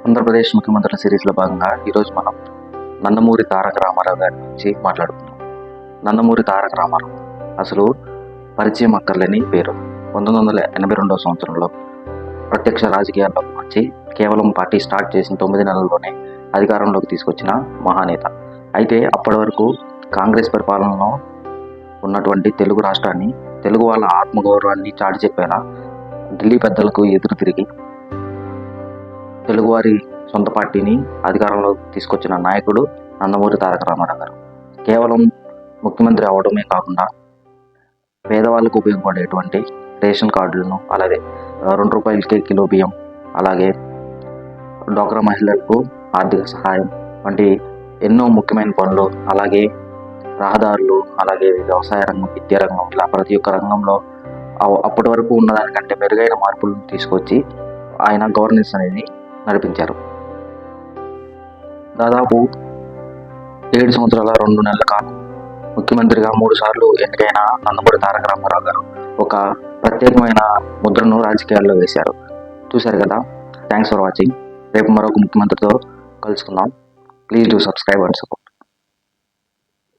ఆంధ్రప్రదేశ్ ముఖ్యమంత్రుల సిరీస్లో భాగంగా ఈరోజు మనం నందమూరి తారక రామారావు గారి గురించి మాట్లాడుకుందాం. నందమూరి తారక రామారావు అసలు పరిచయం అక్కర్లేని పేరు. 1982 సంవత్సరంలో ప్రత్యక్ష రాజకీయాల్లోకి వచ్చి కేవలం పార్టీ స్టార్ట్ చేసిన 9 నెలల్లోనే అధికారంలోకి తీసుకొచ్చిన మహానేత. అయితే అప్పటి వరకు కాంగ్రెస్ పరిపాలనలో ఉన్నటువంటి తెలుగు రాష్ట్రాన్ని, తెలుగు వాళ్ళ ఆత్మగౌరవాన్ని చాటి చెప్పేలా ఢిల్లీ పెద్దలకు ఎదురు తిరిగి తెలుగువారి సొంత పార్టీని అధికారంలో తీసుకొచ్చిన నాయకుడు నందమూరి తారక రామారావు గారు. కేవలం ముఖ్యమంత్రి అవడమే కాకుండా పేదవాళ్ళకు ఉపయోగపడేటువంటి రేషన్ కార్డులను, అలాగే 2 రూపాయలకే కిలో బియ్యం, అలాగే డ్వాక్రా మహిళలకు ఆర్థిక సహాయం వంటి ఎన్నో ముఖ్యమైన పనులు, అలాగే రహదారులు, అలాగే వ్యవసాయ రంగం, విద్యా రంగం, ఇలా ప్రతి ఒక్క రంగంలో అప్పటి వరకు ఉన్నదానికంటే మెరుగైన మార్పులను తీసుకొచ్చి ఆయన గవర్నెన్స్ అనేది నడిపించారు. దాదాపు 7 సంవత్సరాల 2 నెలల కాలం ముఖ్యమంత్రిగా 3 సార్లు ఎన్నికైన నందమూరి తారక రామారావు గారు ఒక ప్రత్యేకమైన ముద్రను రాజకీయాల్లో వేశారు. చూశారు కదా. Thanks for watching. రేపు మరొక ముఖ్యమంత్రితో కలుసుకుందాం. Please do subscribe and support.